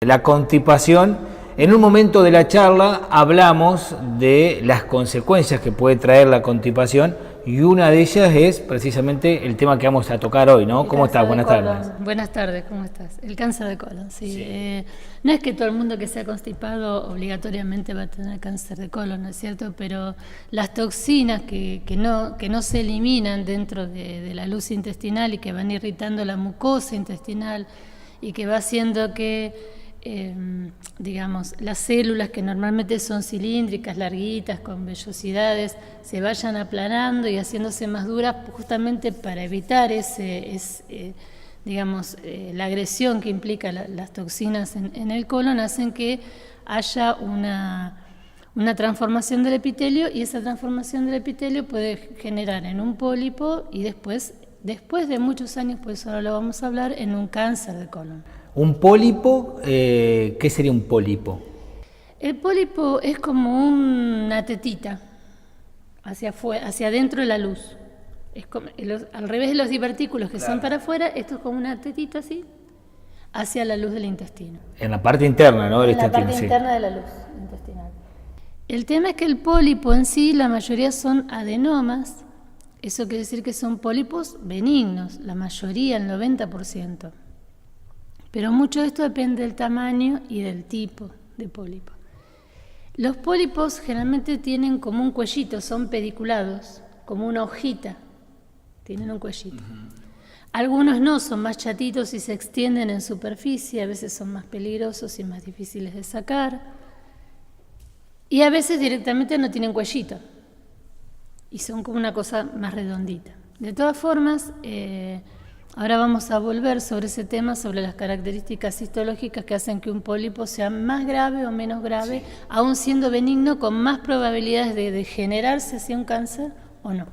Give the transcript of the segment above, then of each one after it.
La constipación, en un momento de la charla hablamos de las consecuencias que puede traer la constipación y una de ellas es precisamente el tema que vamos a tocar hoy, ¿no? ¿Cómo estás? Buenas tardes. Buenas tardes, ¿cómo estás? El cáncer de colon, sí. No es que todo el mundo que sea constipado obligatoriamente va a tener cáncer de colon, ¿no es cierto? Pero las toxinas que no se eliminan dentro de la luz intestinal y que van irritando la mucosa intestinal y que va haciendo que digamos, las células que normalmente son cilíndricas, larguitas, con vellosidades, se vayan aplanando y haciéndose más duras justamente para evitar la agresión que implica las toxinas en el colon, hacen que haya una transformación del epitelio, y esa transformación del epitelio puede generar en un pólipo y después de muchos años, pues ahora lo vamos a hablar, en un cáncer de colon. Un pólipo, ¿qué sería un pólipo? El pólipo es como una tetita hacia adentro de la luz. Es como, al revés de los divertículos que son para afuera, esto es como una tetita así, hacia la luz del intestino. En la parte interna, ¿no? En la parte interna de la luz intestinal. El tema es que el pólipo en sí, la mayoría son adenomas. Eso quiere decir que son pólipos benignos, la mayoría, el 90%. Pero mucho de esto depende del tamaño y del tipo de pólipo. Los pólipos generalmente tienen como un cuellito, son pediculados, como una hojita, tienen un cuellito. Algunos no, son más chatitos y se extienden en superficie, a veces son más peligrosos y más difíciles de sacar. Y a veces directamente no tienen cuellito y son como una cosa más redondita. De todas formas, ahora vamos a volver sobre ese tema, sobre las características histológicas que hacen que un pólipo sea más grave o menos grave, aún siendo benigno, con más probabilidades de degenerarse hacia un cáncer o no.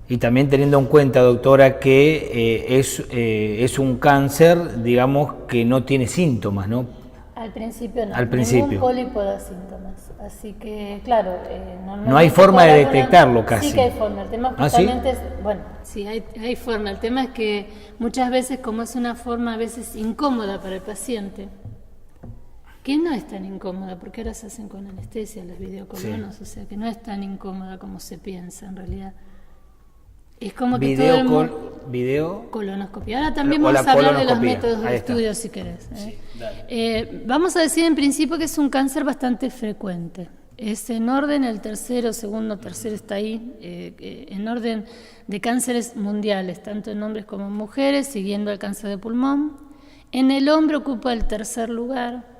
Y también teniendo en cuenta, doctora, que es un cáncer, digamos, que no tiene síntomas, ¿no? Al principio no. Al principio. Ningún pólipo da síntomas. Así que, claro, no hay forma de detectarlo casi. Sí que hay forma. El tema justamente es, bueno, sí, hay forma. El tema es que muchas veces, como es una forma a veces incómoda para el paciente, que no es tan incómoda, porque ahora se hacen con anestesia los videocolonos, o sea que no es tan incómoda como se piensa en realidad. Es como que todo el mundo... Colonoscopia. Ahora también vamos a hablar de los métodos de estudio, si querés. Sí, vamos a decir en principio que es un cáncer bastante frecuente. Es en orden, el tercero, segundo, tercero está ahí, en orden de cánceres mundiales, tanto en hombres como en mujeres, siguiendo el cáncer de pulmón. En el hombre ocupa el tercer lugar.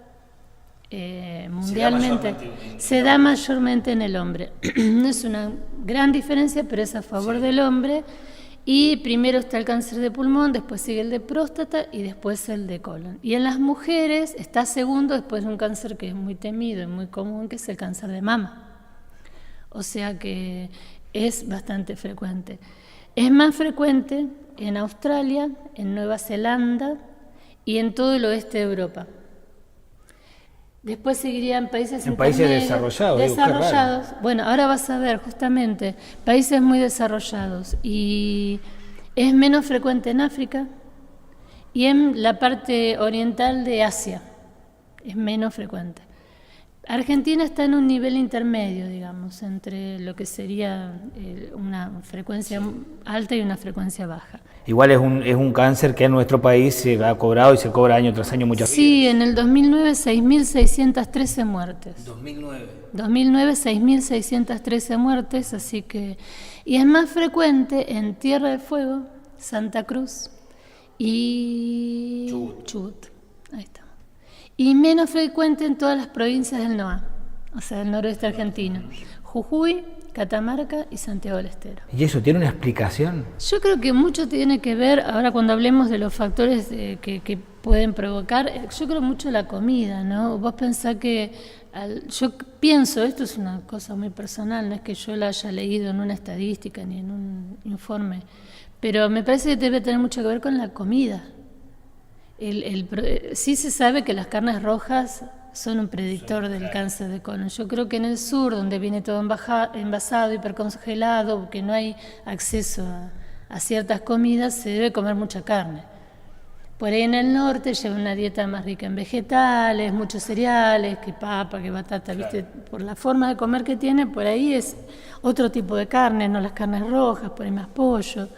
Mundialmente se da mayormente en el hombre. No es una gran diferencia, pero es a favor del hombre. Y primero está el cáncer de pulmón, después sigue el de próstata y después el de colon. Y en las mujeres está segundo después de un cáncer que es muy temido y muy común, que es el cáncer de mama. O sea que es bastante frecuente. Es más frecuente en Australia, en Nueva Zelanda y en todo el oeste de Europa. Después seguirían países desarrollados. Bueno, ahora vas a ver justamente países muy desarrollados, y es menos frecuente en África y en la parte oriental de Asia es menos frecuente. Argentina está en un nivel intermedio, digamos, entre lo que sería una frecuencia alta y una frecuencia baja. Igual es un cáncer que en nuestro país se ha cobrado y se cobra año tras año muchas vidas. Sí, en el 2009 6.613 muertes. 2009 6.613 muertes, así que... Y es más frecuente en Tierra del Fuego, Santa Cruz y Chubut. Ahí está. Y menos frecuente en todas las provincias del NOA, o sea, el noroeste argentino. Jujuy, Catamarca y Santiago del Estero. ¿Y eso tiene una explicación? Yo creo que mucho tiene que ver, ahora cuando hablemos de los factores que pueden provocar, yo creo mucho la comida, ¿no? Vos pensás que, yo pienso, esto es una cosa muy personal, no es que yo la haya leído en una estadística ni en un informe, pero me parece que debe tener mucho que ver con la comida. Sí se sabe que las carnes rojas son un predictor del cáncer de colon. Yo creo que en el sur, donde viene todo envasado, hipercongelado, que no hay acceso a ciertas comidas, se debe comer mucha carne. Por ahí en el norte lleva una dieta más rica en vegetales, muchos cereales, que papa, que batata, ¿viste? Por la forma de comer que tiene, por ahí es otro tipo de carne, no las carnes rojas, por ahí más pollo.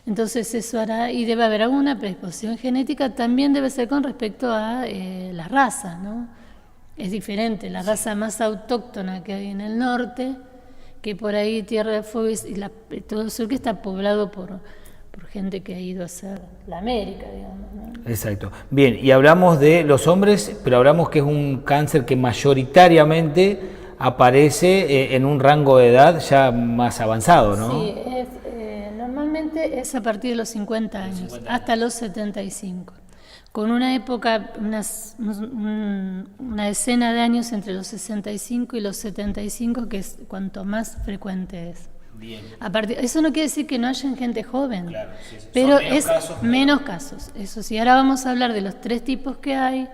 Entonces eso hará, y debe haber alguna predisposición genética, también debe ser con respecto a la raza, ¿no? Es diferente, la raza más autóctona que hay en el norte, que por ahí Tierra del Fuego y todo el sur que está poblado por gente que ha ido a hacer la América, digamos, ¿no? Exacto. Bien, y hablamos de los hombres, pero hablamos que es un cáncer que mayoritariamente aparece en un rango de edad ya más avanzado, ¿no? Sí, normalmente es a partir de los 50 años, hasta los 75. Con una época, una decena de años entre los 65 y los 75, que es cuanto más frecuente es. Bien. Eso no quiere decir que no haya gente joven, Claro, sí, sí. pero Son menos casos, menos casos. Eso sí, ahora vamos a hablar de los 3 tipos que hay,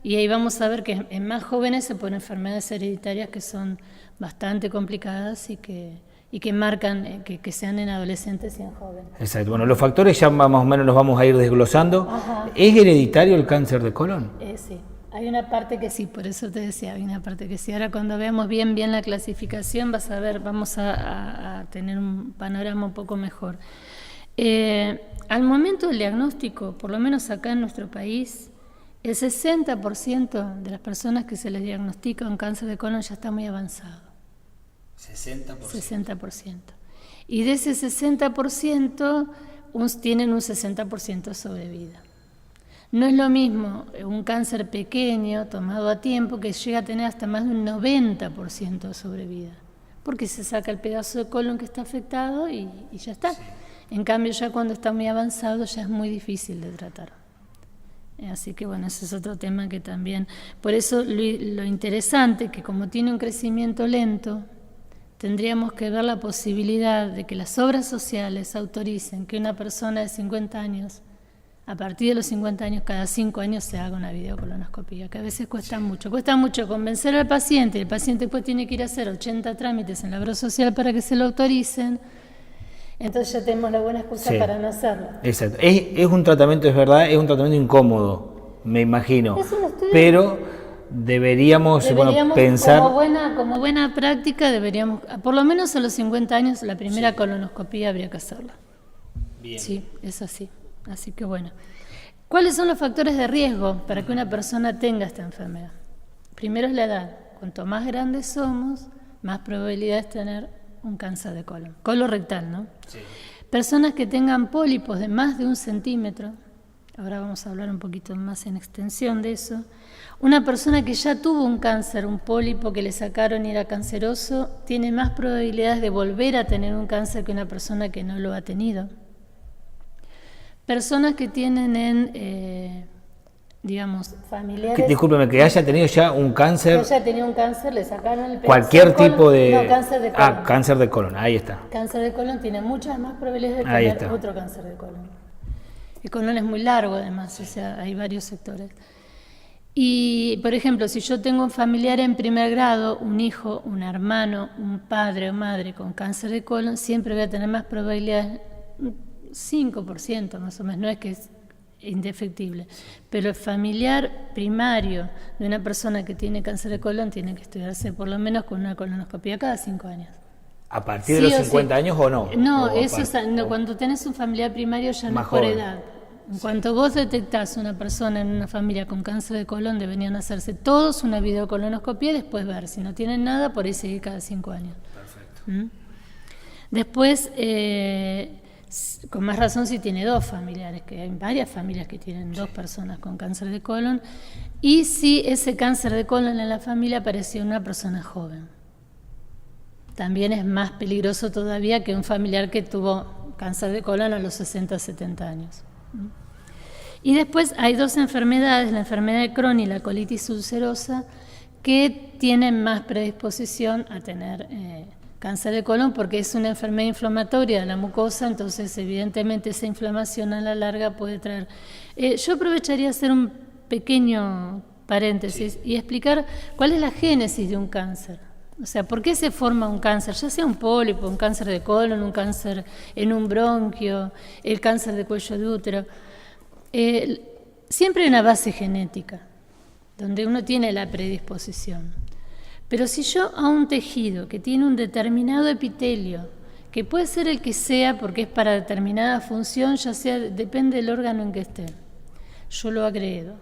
y ahí vamos a ver que en más jóvenes se ponen enfermedades hereditarias que son bastante complicadas y que marcan que sean en adolescentes y en jóvenes. Exacto. Bueno, los factores ya más o menos los vamos a ir desglosando. Ajá. ¿Es hereditario el cáncer de colon? Sí, hay una parte que sí, por eso te decía, hay una parte que sí. Ahora cuando veamos bien la clasificación vas a ver, vamos a tener un panorama un poco mejor. Al momento del diagnóstico, por lo menos acá en nuestro país, el 60% de las personas que se les diagnostica un cáncer de colon ya está muy avanzado. 60%. Y de ese 60%, tienen un 60% de sobrevida. No es lo mismo un cáncer pequeño, tomado a tiempo, que llega a tener hasta más de un 90% de sobrevida, porque se saca el pedazo de colon que está afectado y ya está. Sí. En cambio, ya cuando está muy avanzado, ya es muy difícil de tratar. Así que bueno, ese es otro tema que también... Por eso lo interesante, que como tiene un crecimiento lento, tendríamos que ver la posibilidad de que las obras sociales autoricen que una persona de 50 años, a partir de los 50 años, cada 5 años se haga una videocolonoscopía, que a veces cuesta mucho. Cuesta mucho convencer al paciente, el paciente después tiene que ir a hacer 80 trámites en la obra social para que se lo autoricen. Entonces ya tenemos la buena excusa para no hacerlo. Exacto. Es un tratamiento, es verdad, es un tratamiento incómodo, me imagino. Es un estudio. Pero deberíamos pensar... Como buena práctica, deberíamos, por lo menos a los 50 años, la primera colonoscopía habría que hacerla. Bien. Sí, es así. Así que bueno. ¿Cuáles son los factores de riesgo para que una persona tenga esta enfermedad? Primero es la edad. Cuanto más grandes somos, más probabilidad de tener un cáncer de colon. Colorectal, ¿no? Sí. Personas que tengan pólipos de más de 1 centímetro, ahora vamos a hablar un poquito más en extensión de eso. Una persona que ya tuvo un cáncer, un pólipo que le sacaron y era canceroso, tiene más probabilidades de volver a tener un cáncer que una persona que no lo ha tenido. Personas que tienen digamos, familiares... Discúlpeme, que haya tenido ya un cáncer... Que haya tenido un cáncer, le sacaron el pedazo cualquier tipo de... No, cáncer de colon. Cáncer de colon, ahí está. Cáncer de colon tiene muchas más probabilidades de tener otro cáncer de colon. El colon es muy largo además, o sea, hay varios sectores. Y, por ejemplo, si yo tengo un familiar en primer grado, un hijo, un hermano, un padre o madre con cáncer de colon, siempre voy a tener más probabilidades, 5% más o menos, no es que es indefectible, pero el familiar primario de una persona que tiene cáncer de colon tiene que estudiarse por lo menos con una colonoscopia cada 5 años. ¿A partir de los 50 años o no? No, cuando tenés un familiar primario ya no es por edad. En cuanto vos detectás una persona en una familia con cáncer de colon, deberían hacerse todos una videocolonoscopia y después ver. Si no tienen nada, por ahí seguir cada 5 años. Perfecto. Después, con más razón si tiene 2 familiares, que hay varias familias que tienen 2 personas con cáncer de colon, y si ese cáncer de colon en la familia apareció en una persona joven. También es más peligroso todavía que un familiar que tuvo cáncer de colon a los 60, 70 años. Y después hay 2 enfermedades, la enfermedad de Crohn y la colitis ulcerosa, que tienen más predisposición a tener cáncer de colon porque es una enfermedad inflamatoria de la mucosa, entonces evidentemente esa inflamación a la larga puede traer... yo aprovecharía hacer un pequeño paréntesis y explicar cuál es la génesis de un cáncer. O sea, ¿por qué se forma un cáncer? Ya sea un pólipo, un cáncer de colon, un cáncer en un bronquio, el cáncer de cuello de útero. siempre hay una base genética, donde uno tiene la predisposición. Pero si yo a un tejido que tiene un determinado epitelio, que puede ser el que sea porque es para determinada función, ya sea, depende del órgano en que esté, yo lo agredo.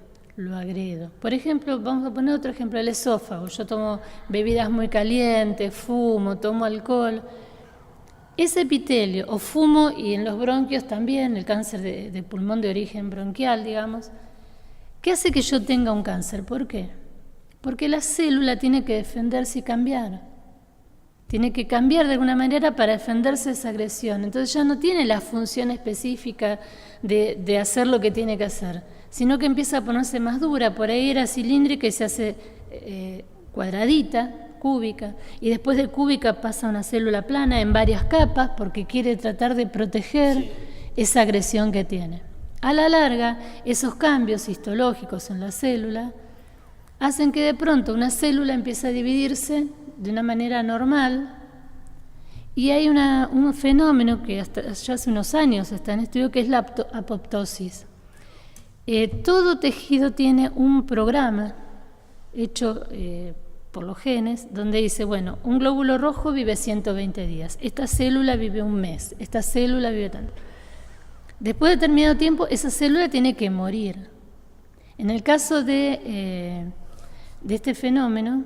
Por ejemplo, vamos a poner otro ejemplo, el esófago. Yo tomo bebidas muy calientes, fumo, tomo alcohol. Ese epitelio, o fumo, y en los bronquios también, el cáncer de pulmón de origen bronquial, digamos, ¿qué hace que yo tenga un cáncer? ¿Por qué? Porque la célula tiene que defenderse y cambiar. Tiene que cambiar de alguna manera para defenderse de esa agresión. Entonces ya no tiene la función específica de hacer lo que tiene que hacer, sino que empieza a ponerse más dura. Por ahí era cilíndrica y se hace cuadradita, cúbica, y después de cúbica pasa a una célula plana en varias capas porque quiere tratar de proteger esa agresión que tiene. A la larga, esos cambios histológicos en la célula hacen que de pronto una célula empiece a dividirse de una manera normal, y hay un fenómeno que hasta ya hace unos años está en estudio, que es la apoptosis. Todo tejido tiene un programa hecho por los genes, donde dice, bueno, un glóbulo rojo vive 120 días, esta célula vive un mes, esta célula vive tanto. Después de determinado tiempo, esa célula tiene que morir. En el caso de este fenómeno,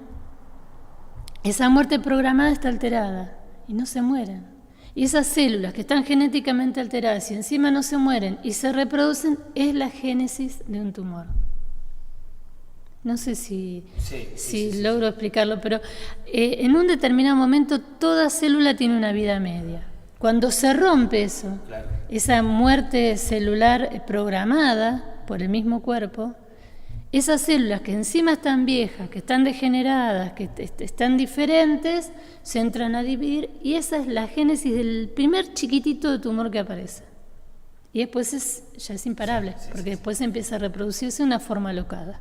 esa muerte programada está alterada y no se mueren. Y esas células que están genéticamente alteradas y encima no se mueren y se reproducen, es la génesis de un tumor. No sé si logro explicarlo, pero en un determinado momento toda célula tiene una vida media. Cuando se rompe eso, esa muerte celular programada por el mismo cuerpo, esas células que encima están viejas, que están degeneradas, que están diferentes, se entran a dividir, y esa es la génesis del primer chiquitito de tumor que aparece. Y después ya es imparable, porque después empieza a reproducirse de una forma alocada.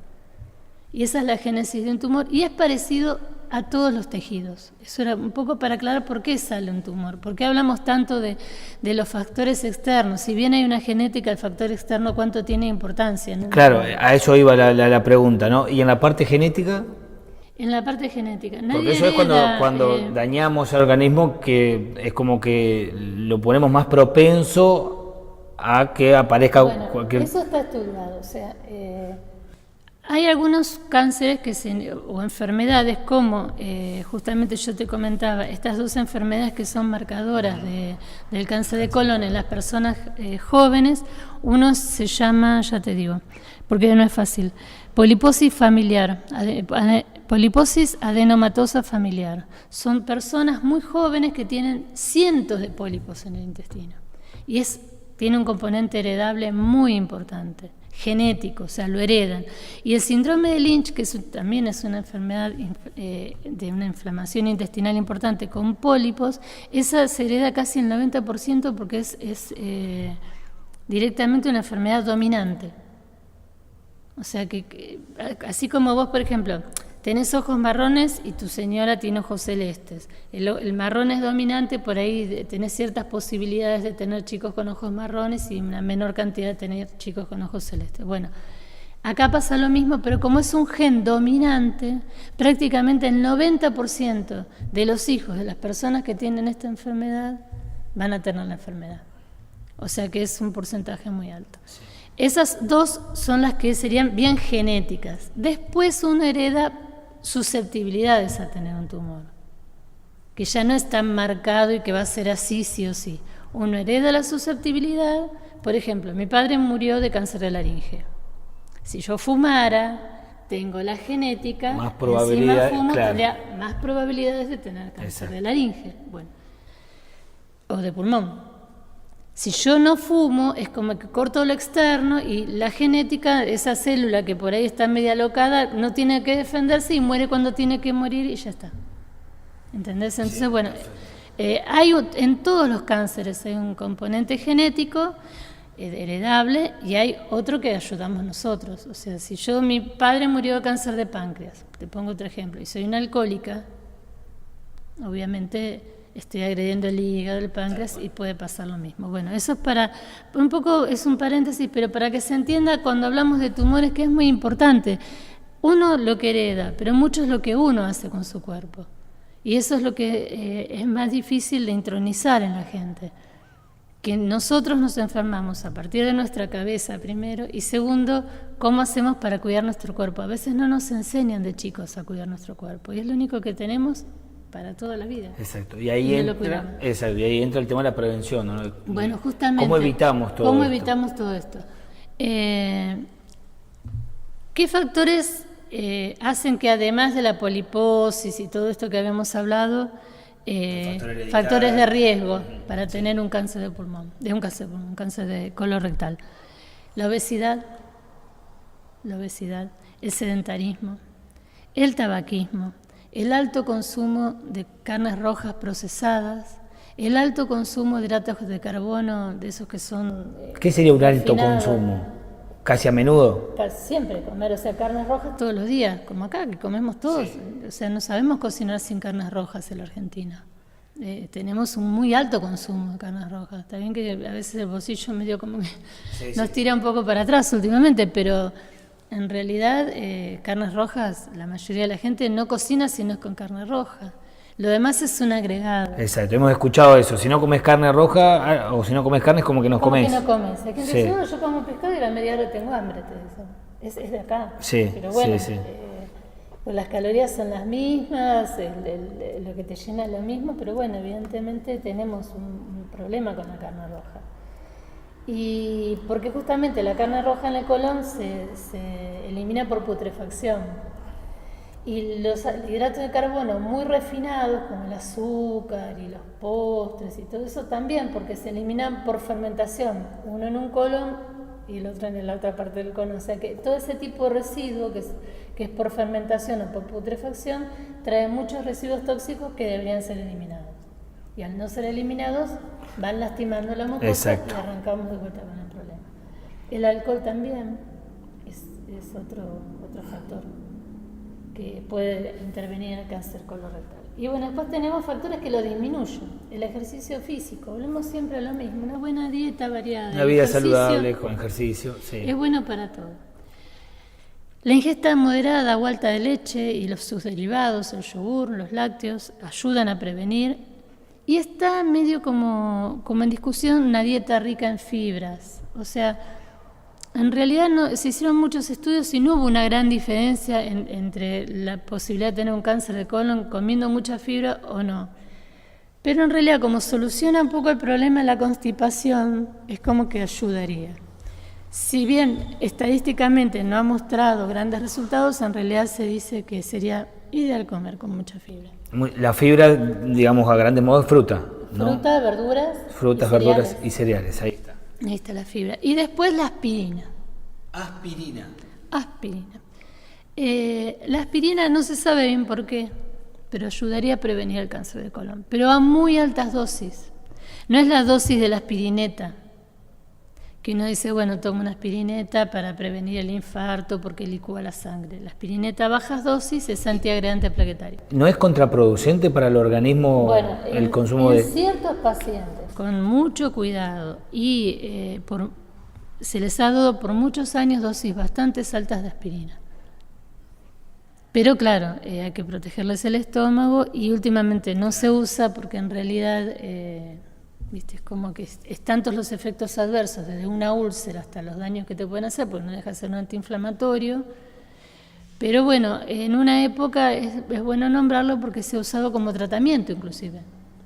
Y esa es la génesis de un tumor, y es parecido a todos los tejidos. Eso era un poco para aclarar por qué sale un tumor, por qué hablamos tanto de los factores externos. Si bien hay una genética, el factor externo, ¿cuánto tiene importancia? ¿No? Claro, a eso iba la pregunta, ¿no? ¿Y en la parte genética? En la parte genética. Porque eso es cuando dañamos al organismo, que es como que lo ponemos más propenso a que aparezca cualquier... Eso está estudiado, o sea... hay algunos cánceres o enfermedades, como justamente yo te comentaba, estas dos enfermedades que son marcadoras del cáncer de colon en las personas jóvenes. Uno se llama, ya te digo, porque no es fácil, poliposis familiar, poliposis adenomatosa familiar. Son personas muy jóvenes que tienen cientos de pólipos en el intestino, y tiene un componente heredable muy importante, genético, o sea, lo heredan. Y el síndrome de Lynch, que también es una enfermedad de una inflamación intestinal importante con pólipos, esa se hereda casi el 90% porque es directamente una enfermedad dominante. O sea, que así como vos, por ejemplo, tenés ojos marrones y tu señora tiene ojos celestes. El marrón es dominante, por ahí tenés ciertas posibilidades de tener chicos con ojos marrones y una menor cantidad de tener chicos con ojos celestes. Bueno, acá pasa lo mismo, pero como es un gen dominante, prácticamente el 90% de los hijos de las personas que tienen esta enfermedad van a tener la enfermedad. O sea que es un porcentaje muy alto. Sí. Esas dos son las que serían bien genéticas. Después uno hereda susceptibilidades a tener un tumor, que ya no es tan marcado y que va a ser así sí o sí. Uno hereda la susceptibilidad. Por ejemplo, mi padre murió de cáncer de laringe. Si yo fumara, tengo la genética, más probabilidad, encima fumo, claro, tendría más probabilidades de tener cáncer de laringe, bueno, o de pulmón. Si yo no fumo, es como que corto lo externo y la genética, esa célula que por ahí está media alocada, no tiene que defenderse y muere cuando tiene que morir y ya está. ¿Entendés? Entonces, sí, bueno, en todos los cánceres hay un componente genético heredable y hay otro que ayudamos nosotros. O sea, si mi padre murió de cáncer de páncreas, te pongo otro ejemplo, y soy una alcohólica, obviamente estoy agrediendo el hígado, el páncreas y puede pasar lo mismo. Bueno, eso es para, un poco es un paréntesis, pero para que se entienda cuando hablamos de tumores, que es muy importante. Uno lo que hereda, pero mucho es lo que uno hace con su cuerpo. Y eso es lo que es más difícil de intronizar en la gente. Que nosotros nos enfermamos a partir de nuestra cabeza primero y segundo, cómo hacemos para cuidar nuestro cuerpo. A veces no nos enseñan de chicos a cuidar nuestro cuerpo y es lo único que tenemos para toda la vida. Exacto. Y ahí entra el tema de la prevención, ¿no? Bueno, justamente. ¿Cómo evitamos todo esto? ¿Cómo evitamos todo esto? ¿Qué factores hacen que además de la poliposis y todo esto que habíamos hablado, factores de riesgo para tener un cáncer de pulmón, un cáncer de colon rectal? La obesidad, el sedentarismo, el tabaquismo, el alto consumo de carnes rojas procesadas, el alto consumo de hidratos de carbono, de esos que son... ¿Qué sería un alto consumo? ¿Casi a menudo? Siempre comer, carnes rojas todos los días, como acá, que comemos todos. Sí. No sabemos cocinar sin carnes rojas en la Argentina. Tenemos un muy alto consumo de carnes rojas. Está bien que a veces el bolsillo medio como que nos tira un poco para atrás últimamente, pero en realidad carnes rojas, la mayoría de la gente no cocina si no es con carne roja. Lo demás es un agregado. Exacto, hemos escuchado eso. Si no comes carne roja o si no comes carne es como que no comes. Como que no comes. Hay gente que dice, yo como pescado y a la media hora tengo hambre. Es de acá. Sí, pero bueno, sí. Pues las calorías son las mismas, lo que te llena es lo mismo, pero bueno, evidentemente tenemos un problema con la carne roja. Y porque justamente la carne roja en el colon se elimina por putrefacción. Y los hidratos de carbono muy refinados, como el azúcar y los postres y todo eso también, porque se eliminan por fermentación, uno en un colon y el otro en la otra parte del colon. O sea que todo ese tipo de residuo que es por fermentación o por putrefacción trae muchos residuos tóxicos que deberían ser eliminados. Y al no ser eliminados van lastimando la mucosa y arrancamos de vuelta con el problema. El alcohol también es otro factor que puede intervenir en el cáncer colorectal. Y bueno, después tenemos factores que lo disminuyen. El ejercicio físico, hablamos siempre de lo mismo, una buena dieta variada. Una vida saludable con ejercicio, sí. Es bueno para todo. La ingesta moderada o alta de leche y sus derivados, el yogur, los lácteos, ayudan a prevenir. Y está medio como en discusión una dieta rica en fibras. O sea, en realidad se hicieron muchos estudios y no hubo una gran diferencia entre la posibilidad de tener un cáncer de colon comiendo mucha fibra o no. Pero en realidad, como soluciona un poco el problema de la constipación, es como que ayudaría. Si bien estadísticamente no ha mostrado grandes resultados, en realidad se dice que sería ideal comer con mucha fibra. La fibra, digamos, a grandes modos, fruta, ¿no? Fruta, verduras. Frutas, verduras y cereales, ahí está. Ahí está la fibra. Y después la aspirina. Aspirina. La aspirina no se sabe bien por qué, pero ayudaría a prevenir el cáncer de colon. Pero a muy altas dosis. No es la dosis de la aspirineta, que uno dice, bueno, toma una aspirineta para prevenir el infarto porque licúa la sangre. La aspirineta a bajas dosis es antiagregante plaquetario. ¿No es contraproducente para el organismo el consumo de...? En ciertos pacientes, con mucho cuidado, y se les ha dado por muchos años dosis bastante altas de aspirina. Pero claro, hay que protegerles el estómago y últimamente no se usa porque en realidad... ¿viste? Es como que es tantos los efectos adversos, desde una úlcera hasta los daños que te pueden hacer, porque no deja de ser un antiinflamatorio. Pero bueno, en una época es bueno nombrarlo porque se ha usado como tratamiento inclusive.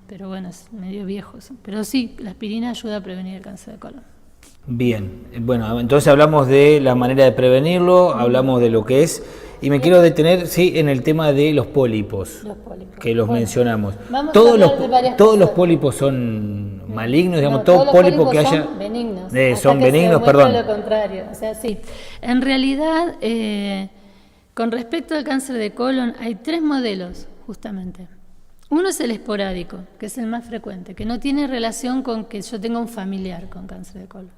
Pero bueno, es medio viejo eso. Pero sí, la aspirina ayuda a prevenir el cáncer de colon. Bien, bueno, entonces hablamos de la manera de prevenirlo, hablamos de lo que es, y me quiero detener, en el tema de los pólipos, que los mencionamos. Todos los pólipos son malignos, digamos, todo pólipo que haya... Son benignos, perdón. Lo contrario, o sea, sí. En realidad, con respecto al cáncer de colon, hay 3 modelos, justamente. Uno es el esporádico, que es el más frecuente, que no tiene relación con que yo tenga un familiar con cáncer de colon.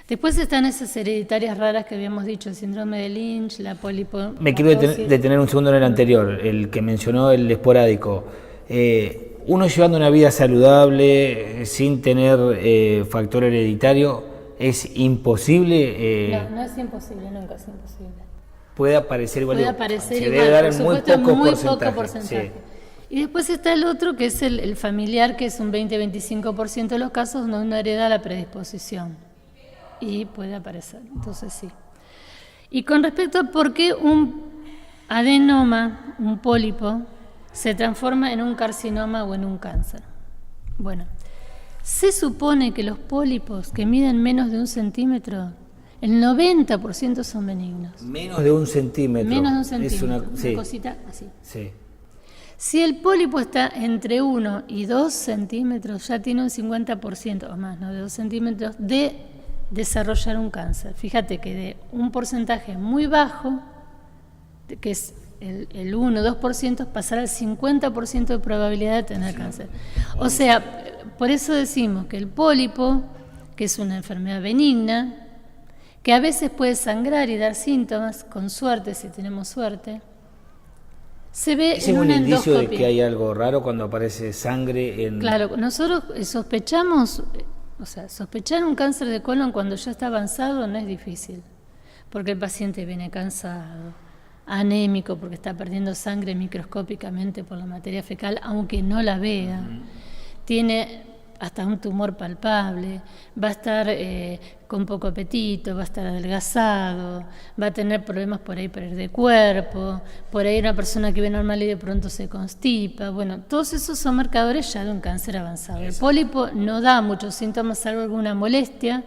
Después están esas hereditarias raras que habíamos dicho, el síndrome de Lynch, la polipo... Me quiero detener un segundo en el anterior, el que mencionó el esporádico. uno llevando una vida saludable, sin tener factor hereditario, ¿es imposible? No es imposible, nunca es imposible. Puede aparecer igual. Puede aparecer se igual, debe dar por en muy supuesto, poco muy porcentaje. poco porcentaje. Sí. Y después está el otro, que es el familiar, que es un 20-25% de los casos donde uno hereda la predisposición. Y puede aparecer, entonces sí. Y con respecto a por qué un adenoma, un pólipo, se transforma en un carcinoma o en un cáncer. Bueno, se supone que los pólipos que miden menos de 1 centímetro, el 90% son benignos. Menos de 1 centímetro. Menos de 1 centímetro, Es una cosita así. Sí. Si el pólipo está entre 1 y 2 centímetros, ya tiene un 50% o más, ¿no? De 2 centímetros de desarrollar un cáncer. Fíjate que de un porcentaje muy bajo, que es el 1-2%, pasar al 50% de probabilidad de tener cáncer. O sea, por eso decimos que el pólipo, que es una enfermedad benigna, que a veces puede sangrar y dar síntomas, con suerte, si tenemos suerte, se ve ¿Es en un una indicio de endoscopia. que hay algo raro cuando aparece sangre en...? Claro, nosotros sospechamos, o sea, sospechar un cáncer de colon cuando ya está avanzado no es difícil, porque el paciente viene cansado, anémico, porque está perdiendo sangre microscópicamente por la materia fecal, aunque no la vea, tiene hasta un tumor palpable, va a estar con poco apetito, va a estar adelgazado, va a tener problemas por ahí para ir de cuerpo, por ahí una persona que ve normal y de pronto se constipa. Bueno, todos esos son marcadores ya de un cáncer avanzado. El pólipo no da muchos síntomas, salvo alguna molestia.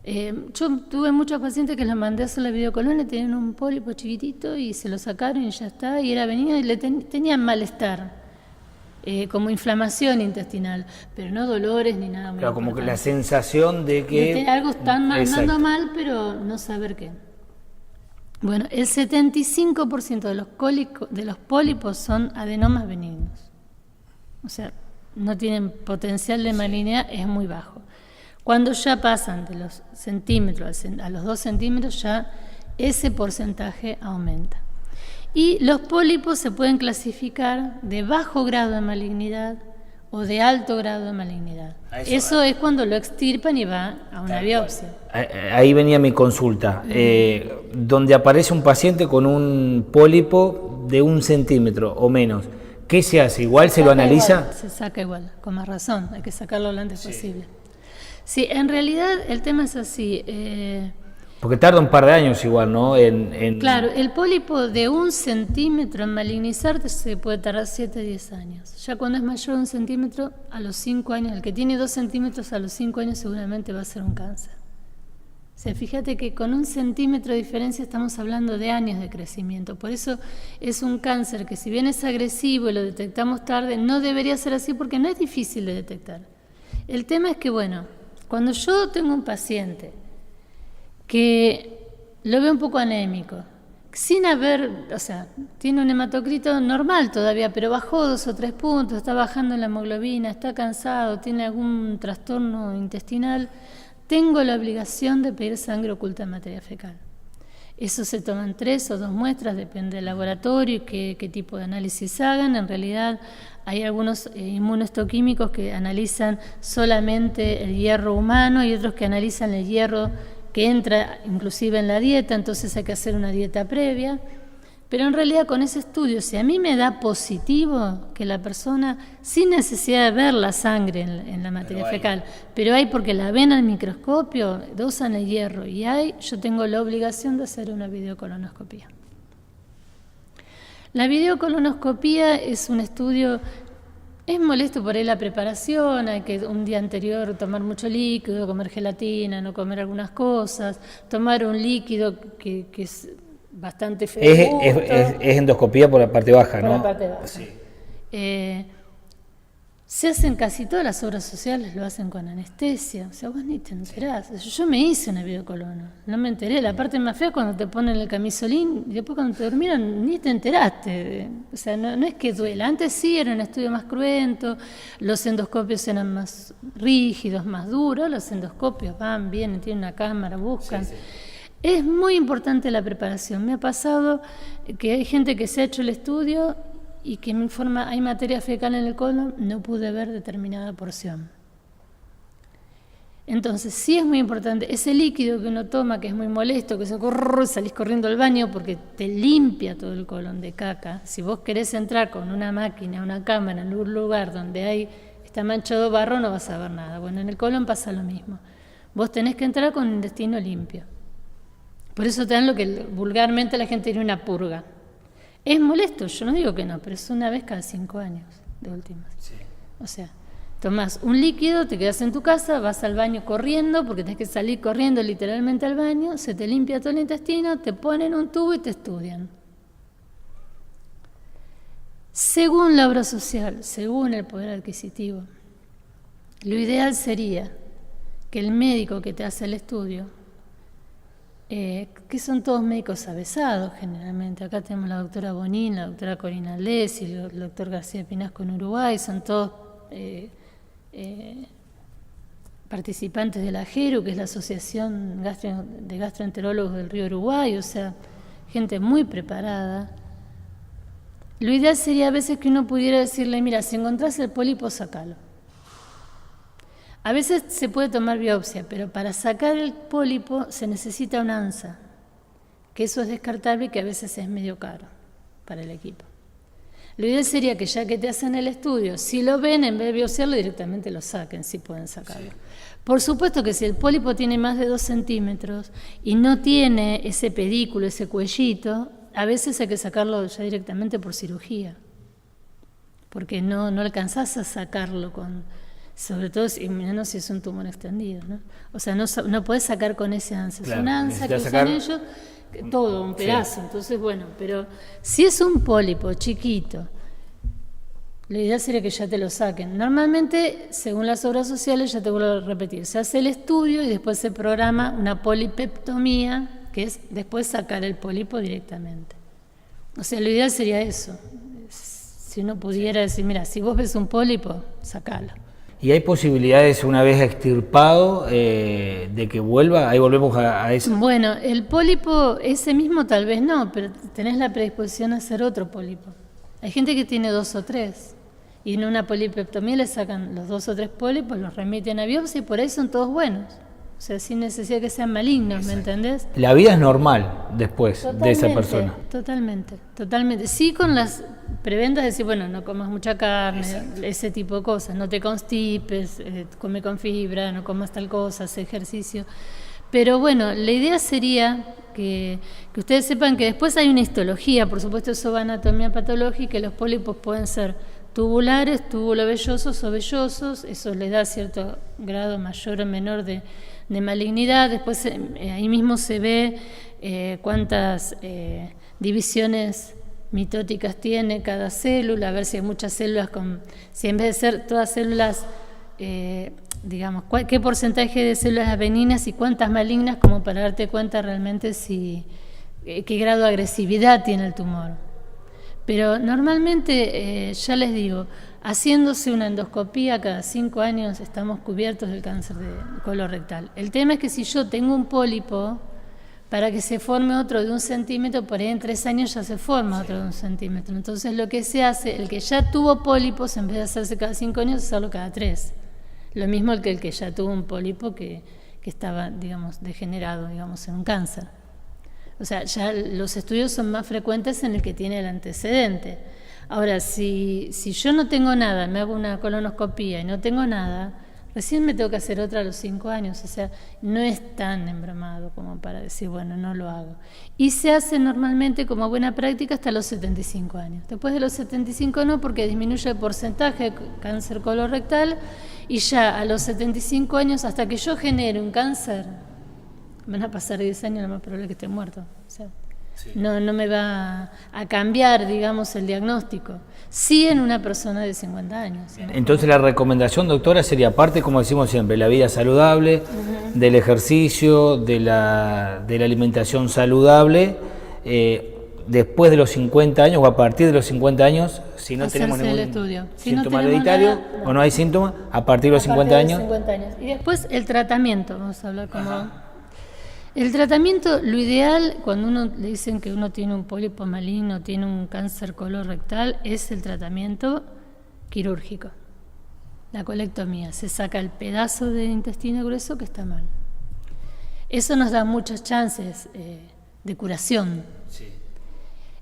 Yo tuve muchos pacientes que los mandé a hacer la videocolonia, tenían un pólipo chiquitito y se lo sacaron y ya está, y era benigno y tenían malestar. Como inflamación intestinal, pero no dolores ni nada muy Claro, como que la importante. sensación de que... De algo está andando Exacto. mal, pero no saber qué. Bueno, el 75% de los pólipos son adenomas benignos. O sea, no tienen potencial de malignidad, es muy bajo. Cuando ya pasan de los centímetros a los 2 centímetros, ya ese porcentaje aumenta. Y los pólipos se pueden clasificar de bajo grado de malignidad o de alto grado de malignidad. Eso es cuando lo extirpan y va a una biopsia. Ahí venía mi consulta, donde aparece un paciente con un pólipo de 1 centímetro o menos. ¿Qué se hace? ¿Igual se lo analiza? Igual, se saca igual, con más razón, hay que sacarlo lo antes posible. Sí, en realidad el tema es así. Porque tarda un par de años igual, ¿no? Claro, el pólipo de 1 centímetro en malignizar se puede tardar 7-10 años. Ya cuando es mayor de 1 centímetro, a los 5 años, el que tiene 2 centímetros a los 5 años seguramente va a ser un cáncer. O sea, fíjate que con 1 centímetro de diferencia estamos hablando de años de crecimiento. Por eso es un cáncer que, si bien es agresivo y lo detectamos tarde, no debería ser así porque no es difícil de detectar. El tema es que, bueno, cuando yo tengo un paciente que lo veo un poco anémico, sin haber, o sea, tiene un hematocrito normal todavía, pero bajó 2 o 3 puntos, está bajando la hemoglobina, está cansado, tiene algún trastorno intestinal, tengo la obligación de pedir sangre oculta en materia fecal. Eso se toman 3 o 2 muestras, depende del laboratorio y qué tipo de análisis hagan. En realidad hay algunos inmunohistoquímicos que analizan solamente el hierro humano y otros que analizan el hierro que entra inclusive en la dieta, entonces hay que hacer una dieta previa. Pero en realidad con ese estudio, si a mí me da positivo que la persona, sin necesidad de ver la sangre en la materia fecal, pero hay porque la ven al microscopio, dosan el hierro y yo tengo la obligación de hacer una videocolonoscopía. La videocolonoscopía es un estudio, es molesto por ahí la preparación, hay que un día anterior tomar mucho líquido, comer gelatina, no comer algunas cosas, tomar un líquido que es bastante feo. Es endoscopía por la parte baja, por ¿no? la parte baja. Sí. Se hacen casi todas las obras sociales, lo hacen con anestesia, o sea, vos ni te enterás. Yo me hice una videocolono, no me enteré. La parte más fea es cuando te ponen el camisolín y después cuando te durmieron ni te enteraste. O sea, no es que duela. Antes sí era un estudio más cruento, los endoscopios eran más rígidos, más duros. Los endoscopios van, vienen, tienen una cámara, buscan. Sí. Es muy importante la preparación. Me ha pasado que hay gente que se ha hecho el estudio y que me informa hay materia fecal en el colon, no pude ver determinada porción. Entonces, sí es muy importante, ese líquido que uno toma, que es muy molesto, que salís corriendo al baño porque te limpia todo el colon de caca. Si vos querés entrar con una máquina, una cámara, en un lugar donde está manchado de barro, no vas a ver nada. Bueno, en el colon pasa lo mismo. Vos tenés que entrar con un intestino limpio. Por eso te dan lo que vulgarmente la gente tiene una purga. Es molesto, yo no digo que no, pero es una vez cada 5 años, de últimas. Sí. O sea, tomás un líquido, te quedas en tu casa, vas al baño corriendo, porque tenés que salir corriendo literalmente al baño, se te limpia todo el intestino, te ponen un tubo y te estudian. Según la obra social, según el poder adquisitivo, lo ideal sería que el médico que te hace el estudio, que son todos médicos avesados generalmente, acá tenemos la doctora Bonín, la doctora Corina Alessi, el doctor García Pinasco en Uruguay, son todos participantes de la AGERU, que es la Asociación de Gastroenterólogos del Río Uruguay, o sea, gente muy preparada. Lo ideal sería a veces que uno pudiera decirle, mira, si encontrás el pólipo, sacalo. A veces se puede tomar biopsia, pero para sacar el pólipo se necesita una ANSA, que eso es descartable y que a veces es medio caro para el equipo. Lo ideal sería que ya que te hacen el estudio, si lo ven, en vez de biopsiarlo, directamente lo saquen, si pueden sacarlo. Sí. Por supuesto que si el pólipo tiene más de 2 centímetros y no tiene ese pedículo, ese cuellito, a veces hay que sacarlo ya directamente por cirugía, porque no alcanzás a sacarlo sobre todo si es un tumor extendido, ¿no? O sea, no podés sacar con ese ANSA. Claro, es una ANSA que usan ellos, todo, un pedazo. Sí. Entonces, bueno, pero si es un pólipo chiquito, la idea sería que ya te lo saquen. Normalmente, según las obras sociales, ya te vuelvo a repetir, se hace el estudio y después se programa una polipeptomía, que es después sacar el pólipo directamente. O sea, lo ideal sería eso. Si uno pudiera decir, mira, si vos ves un pólipo, sacalo. ¿Y hay posibilidades, una vez extirpado, de que vuelva? Ahí volvemos a eso. Bueno, el pólipo, ese mismo tal vez no, pero tenés la predisposición a hacer otro pólipo. Hay gente que tiene 2 o 3, y en una polipeptomía le sacan los 2 o 3 pólipos, los remiten a biopsia y por ahí son todos buenos. O sea, sin necesidad que sean malignos, exacto. ¿Me entendés? La vida es normal después de esa persona. Totalmente. Sí, con las preventas de decir, bueno, no comas mucha carne, exacto. Ese tipo de cosas, no te constipes, come con fibra, no comas tal cosa, haz ejercicio. Pero bueno, la idea sería que ustedes sepan que después hay una histología, por supuesto eso va a anatomía patológica, y los pólipos pueden ser tubulares, tubulovellosos o vellosos, eso les da cierto grado mayor o menor de malignidad. Después ahí mismo se ve cuántas divisiones mitóticas tiene cada célula, a ver si hay muchas células si en vez de ser todas células, digamos, qué porcentaje de células benignas y cuántas malignas, como para darte cuenta realmente qué grado de agresividad tiene el tumor. Pero normalmente, ya les digo, haciéndose una endoscopía cada 5 años estamos cubiertos del cáncer de colorectal. El tema es que si yo tengo un pólipo, para que se forme otro de 1 centímetro, por ahí en 3 años ya se forma otro de 1 centímetro. Entonces lo que se hace, el que ya tuvo pólipos, en vez de hacerse cada 5 años, hacerlo cada 3. Lo mismo el que ya tuvo un pólipo que estaba, digamos, degenerado, digamos, en un cáncer. O sea, ya los estudios son más frecuentes en el que tiene el antecedente. Ahora, si yo no tengo nada, me hago una colonoscopía y no tengo nada, recién me tengo que hacer otra a los 5 años. O sea, no es tan embromado como para decir, bueno, no lo hago. Y se hace normalmente como buena práctica hasta los 75 años. Después de los 75 no, porque disminuye el porcentaje de cáncer colorectal, y ya a los 75 años, hasta que yo genere un cáncer, van a pasar 10 años, lo más probable es que esté muerto. O sea, sí. No me va a cambiar, digamos, el diagnóstico. Sí en una persona de 50 años. ¿Sí? Entonces la recomendación, doctora, sería, aparte, como decimos siempre, la vida saludable, del ejercicio, de la alimentación saludable, después de los 50 años o a partir de los 50 años, si no tenemos ningún síntoma hereditario o no hay síntomas, a partir de los 50 años. Y después el tratamiento, vamos a hablar como... Ajá. El tratamiento, lo ideal, cuando uno le dicen que uno tiene un pólipo maligno, tiene un cáncer colorectal, es el tratamiento quirúrgico. La colectomía, se saca el pedazo de intestino grueso que está mal. Eso nos da muchas chances de curación. Sí.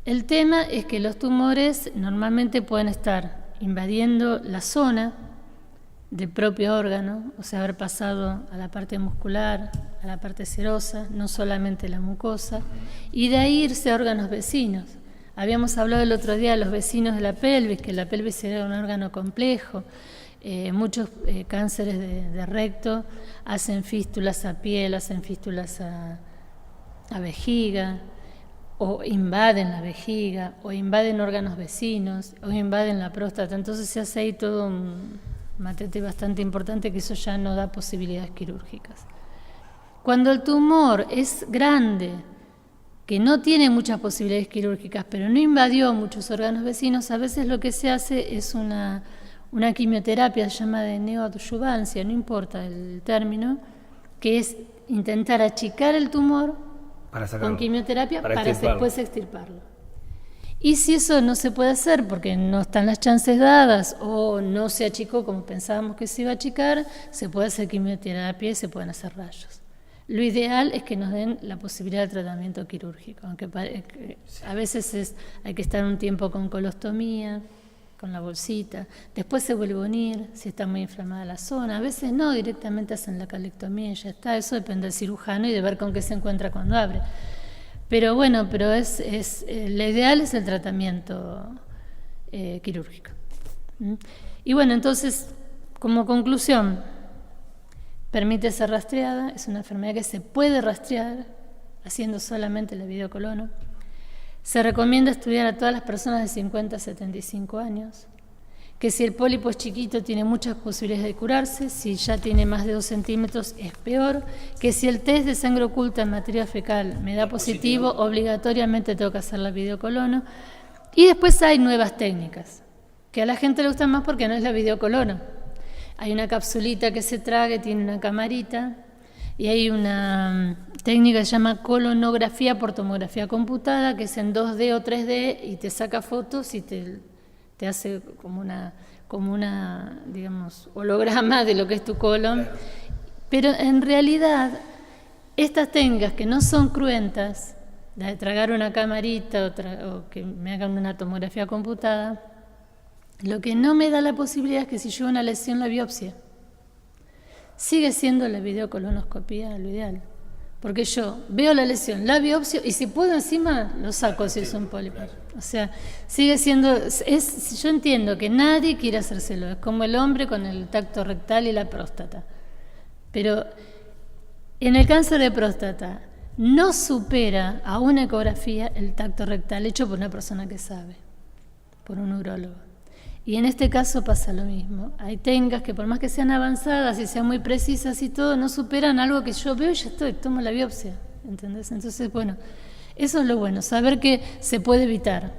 El tema es que los tumores normalmente pueden estar invadiendo la zona del propio órgano, o sea, haber pasado a la parte muscular, a la parte serosa, no solamente la mucosa, y de ahí irse a órganos vecinos. Habíamos hablado el otro día de los vecinos de la pelvis, que la pelvis era un órgano complejo. Muchos cánceres de recto hacen fístulas a piel, hacen fístulas a vejiga, o invaden la vejiga, o invaden órganos vecinos, o invaden la próstata. Entonces se hace ahí todo un matete bastante importante, que eso ya no da posibilidades quirúrgicas. Cuando el tumor es grande, que no tiene muchas posibilidades quirúrgicas, pero no invadió muchos órganos vecinos, a veces lo que se hace es una quimioterapia, se llama de neoadyuvancia, no importa el término, que es intentar achicar el tumor con quimioterapia para después extirparlo. Y si eso no se puede hacer porque no están las chances dadas o no se achicó como pensábamos que se iba a achicar, se puede hacer quimioterapia y se pueden hacer rayos. Lo ideal es que nos den la posibilidad de tratamiento quirúrgico, aunque a veces hay que estar un tiempo con colostomía, con la bolsita, después se vuelve a unir si está muy inflamada la zona, a veces no, directamente hacen la calectomía y ya está, eso depende del cirujano y de ver con qué se encuentra cuando abre. Pero bueno, lo ideal es el tratamiento quirúrgico. Y bueno, entonces, como conclusión, permite ser rastreada, es una enfermedad que se puede rastrear haciendo solamente la videocolono. Se recomienda estudiar a todas las personas de 50 a 75 años, que si el pólipo es chiquito tiene muchas posibilidades de curarse, si ya tiene más de 2 centímetros es peor, que si el test de sangre oculta en materia fecal me da positivo, obligatoriamente tengo que hacer la videocolono. Y después hay nuevas técnicas, que a la gente le gustan más porque no es la videocolono. Hay una capsulita que se traga, tiene una camarita, y hay una técnica que se llama colonografía por tomografía computada, que es en 2D o 3D y te saca fotos y te hace como una, digamos, holograma de lo que es tu colon. Pero en realidad, estas técnicas que no son cruentas, la de tragar una camarita o que me hagan una tomografía computada, lo que no me da la posibilidad es que si yo una lesión la biopsia. Sigue siendo la videocolonoscopía lo ideal. Porque yo veo la lesión, la biopsio y si puedo encima lo saco si es un pólipo. O sea, sigue siendo, yo entiendo que nadie quiere hacérselo, es como el hombre con el tacto rectal y la próstata. Pero en el cáncer de próstata no supera a una ecografía el tacto rectal hecho por una persona que sabe, por un urólogo. Y en este caso pasa lo mismo. Hay técnicas que por más que sean avanzadas y sean muy precisas y todo, no superan algo que yo veo y ya tomo la biopsia, ¿entendés? Entonces, bueno, eso es lo bueno, saber que se puede evitar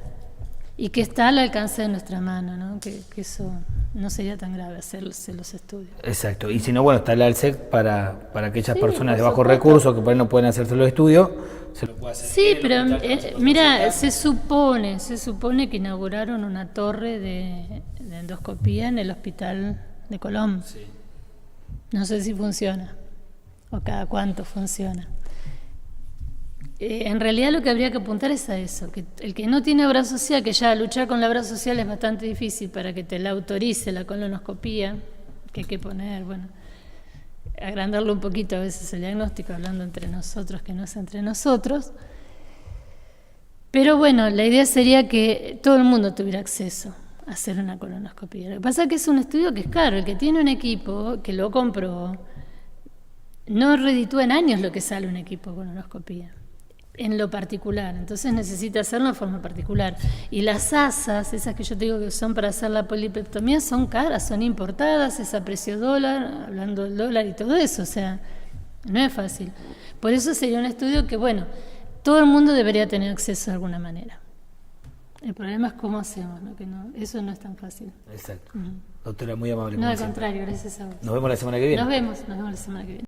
y que está al alcance de nuestra mano, ¿no? Que eso no sería tan grave hacerse los estudios. Exacto, y si no, bueno, está el ALSEC para aquellas personas de bajos recursos que por ahí no pueden hacerse los estudios, se lo puede hacer. Sí, pero mira, se supone que inauguraron una torre de endoscopía en el hospital de Colón. Sí. No sé si funciona o cada cuánto funciona. En realidad lo que habría que apuntar es a eso, que el que no tiene obra social, que ya luchar con la obra social es bastante difícil para que te la autorice la colonoscopía, que hay que poner, bueno, agrandarlo un poquito a veces el diagnóstico, hablando entre nosotros, que no es entre nosotros. Pero bueno, la idea sería que todo el mundo tuviera acceso a hacer una colonoscopía. Lo que pasa es que es un estudio que es caro, el que tiene un equipo, que lo compró, no reditúa en años lo que sale un equipo de colonoscopía. En lo particular, entonces necesita hacerlo de forma particular. Y las asas, esas que yo te digo que son para hacer la polipectomía, son caras, son importadas, es a precio dólar, hablando del dólar y todo eso, o sea, no es fácil. Por eso sería un estudio que, bueno, todo el mundo debería tener acceso de alguna manera. El problema es cómo hacemos, ¿no? Que no, eso no es tan fácil. Exacto. Doctora, muy amable. No, al contrario, gracias a vos. Nos vemos la semana que viene. Nos vemos la semana que viene.